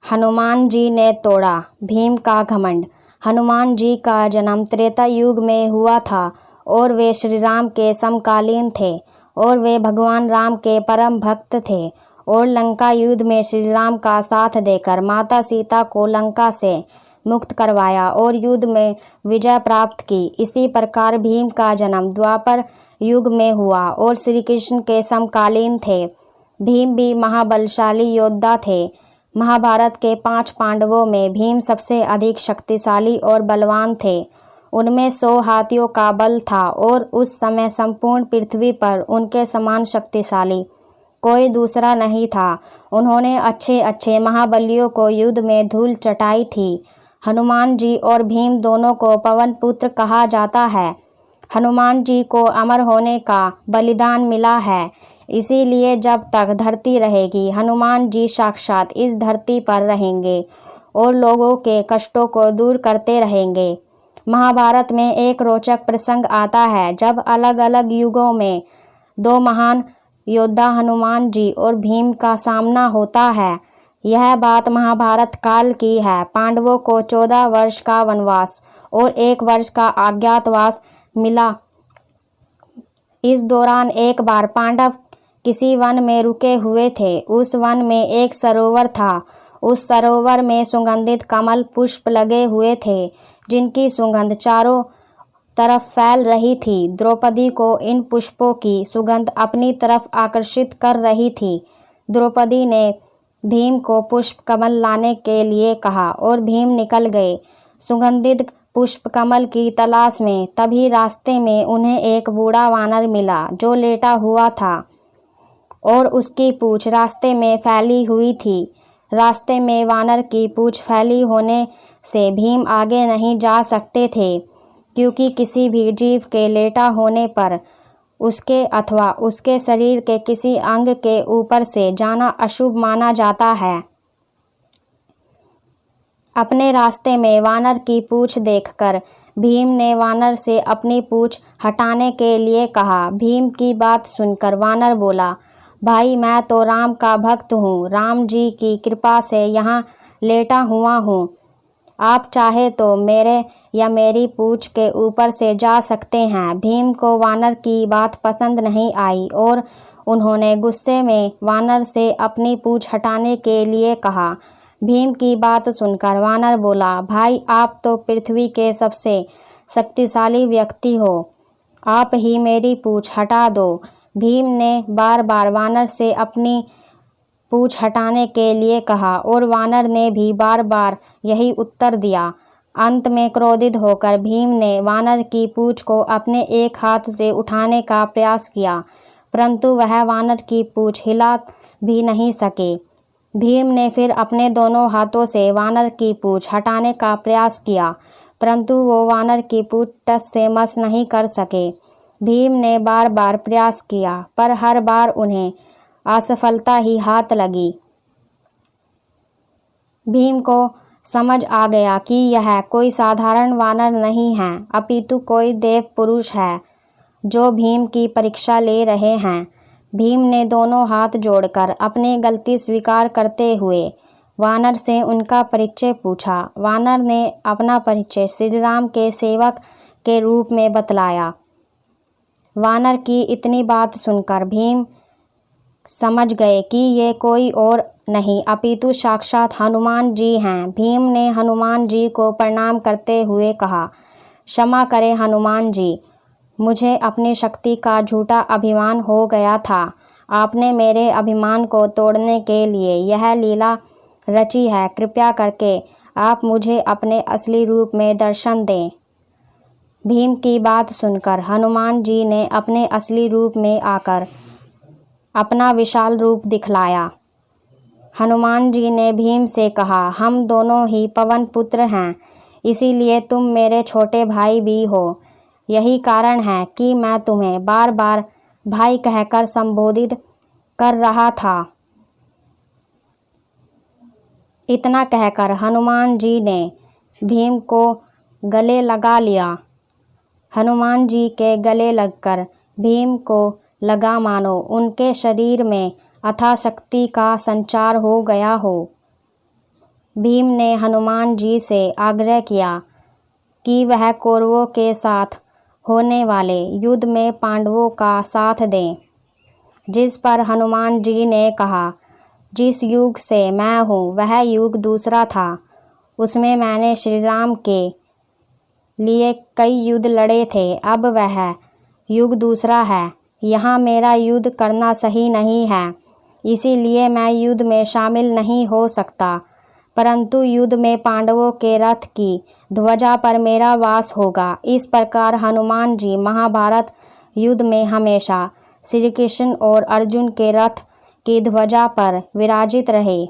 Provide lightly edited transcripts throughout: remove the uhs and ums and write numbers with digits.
हनुमान जी ने तोड़ा भीम का घमंड। हनुमान जी का जन्म त्रेता युग में हुआ था और वे श्री राम के समकालीन थे और वे भगवान राम के परम भक्त थे और लंका युद्ध में श्री राम का साथ देकर माता सीता को लंका से मुक्त करवाया और युद्ध में विजय प्राप्त की। इसी प्रकार भीम का जन्म द्वापर युग में हुआ और श्री कृष्ण के समकालीन थे। भीम भी महाबलशाली योद्धा थे। महाभारत के 5 पांडवों में भीम सबसे अधिक शक्तिशाली और बलवान थे। उनमें 100 हाथियों का बल था और उस समय संपूर्ण पृथ्वी पर उनके समान शक्तिशाली कोई दूसरा नहीं था। उन्होंने अच्छे अच्छे महाबलियों को युद्ध में धूल चटाई थी। हनुमान जी और भीम दोनों को पवन पुत्र कहा जाता है। हनुमान जी को अमर होने का बलिदान मिला है, इसीलिए जब तक धरती रहेगी हनुमान जी साक्षात इस धरती पर रहेंगे और लोगों के कष्टों को दूर करते रहेंगे। महाभारत में एक रोचक प्रसंग आता है जब अलग अलग युगों में 2 महान योद्धा हनुमान जी और भीम का सामना होता है। यह बात महाभारत काल की है। पांडवों को 14 वर्ष का वनवास और 1 वर्ष का अज्ञातवास मिला। इस दौरान एक बार पांडव किसी वन में रुके हुए थे। उस वन में एक सरोवर था। उस सरोवर में सुगंधित कमल पुष्प लगे हुए थे जिनकी सुगंध चारों तरफ फैल रही थी। द्रौपदी को इन पुष्पों की सुगंध अपनी तरफ आकर्षित कर रही थी। द्रौपदी ने भीम को पुष्प कमल लाने के लिए कहा और भीम निकल गए सुगंधित पुष्प कमल की तलाश में। तभी रास्ते में उन्हें एक बूढ़ा वानर मिला जो लेटा हुआ था और उसकी पूंछ रास्ते में फैली हुई थी। रास्ते में वानर की पूंछ फैली होने से भीम आगे नहीं जा सकते थे, क्योंकि किसी भी जीव के लेटा होने पर उसके अथवा उसके शरीर के किसी अंग के ऊपर से जाना अशुभ माना जाता है। अपने रास्ते में वानर की पूंछ देखकर भीम ने वानर से अपनी पूंछ हटाने के लिए कहा। भीम की बात सुनकर वानर बोला, भाई मैं तो राम का भक्त हूँ, राम जी की कृपा से यहाँ लेटा हुआ हूँ। आप चाहे तो मेरे या मेरी पूंछ के ऊपर से जा सकते हैं। भीम को वानर की बात पसंद नहीं आई और उन्होंने गुस्से में वानर से अपनी पूंछ हटाने के लिए कहा। भीम की बात सुनकर वानर बोला, भाई आप तो पृथ्वी के सबसे शक्तिशाली व्यक्ति हो, आप ही मेरी पूंछ हटा दो। भीम ने बार बार वानर से अपनी पूंछ हटाने के लिए कहा और वानर ने भी बार बार यही उत्तर दिया। अंत में क्रोधित होकर भीम ने वानर की पूंछ को अपने एक हाथ से उठाने का प्रयास किया, परंतु वह वानर की पूंछ हिला भी नहीं सके। भीम ने फिर अपने दोनों हाथों से वानर की पूंछ हटाने का प्रयास किया, परंतु वो वानर की पूंछ टस से मस नहीं कर सके। भीम ने बार बार प्रयास किया पर हर बार उन्हें असफलता ही हाथ लगी। भीम को समझ आ गया कि यह कोई साधारण वानर नहीं है, अपितु कोई देव पुरुष है जो भीम की परीक्षा ले रहे हैं। भीम ने दोनों हाथ जोड़कर अपनी गलती स्वीकार करते हुए वानर से उनका परिचय पूछा। वानर ने अपना परिचय श्री राम के सेवक के रूप में बतलाया। वानर की इतनी बात सुनकर भीम समझ गए कि ये कोई और नहीं अपितु साक्षात हनुमान जी हैं। भीम ने हनुमान जी को प्रणाम करते हुए कहा, क्षमा करें हनुमान जी, मुझे अपनी शक्ति का झूठा अभिमान हो गया था। आपने मेरे अभिमान को तोड़ने के लिए यह लीला रची है। कृपया करके आप मुझे अपने असली रूप में दर्शन दें। भीम की बात सुनकर हनुमान जी ने अपने असली रूप में आकर अपना विशाल रूप दिखलाया। हनुमान जी ने भीम से कहा, हम दोनों ही पवन पुत्र हैं, इसीलिए तुम मेरे छोटे भाई भी हो। यही कारण है कि मैं तुम्हें बार बार भाई कहकर संबोधित कर रहा था। इतना कहकर हनुमान जी ने भीम को गले लगा लिया। हनुमान जी के गले लगकर भीम को लगा मानो उनके शरीर में अथाह शक्ति का संचार हो गया हो। भीम ने हनुमान जी से आग्रह किया कि वह कौरवों के साथ होने वाले युद्ध में पांडवों का साथ दें, जिस पर हनुमान जी ने कहा, जिस युग से मैं हूँ वह युग दूसरा था। उसमें मैंने श्री राम के लिए कई युद्ध लड़े थे, अब वह युग दूसरा है। यहाँ मेरा युद्ध करना सही नहीं है, इसीलिए मैं युद्ध में शामिल नहीं हो सकता, परंतु युद्ध में पांडवों के रथ की ध्वजा पर मेरा वास होगा। इस प्रकार हनुमान जी महाभारत युद्ध में हमेशा श्री कृष्ण और अर्जुन के रथ की ध्वजा पर विराजित रहे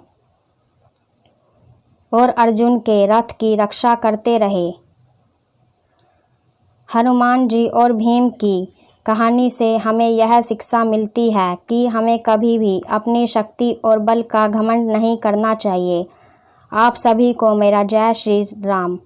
और अर्जुन के रथ की रक्षा करते रहे। हनुमान जी और भीम की कहानी से हमें यह शिक्षा मिलती है कि हमें कभी भी अपनी शक्ति और बल का घमंड नहीं करना चाहिए। आप सभी को मेरा जय श्री राम।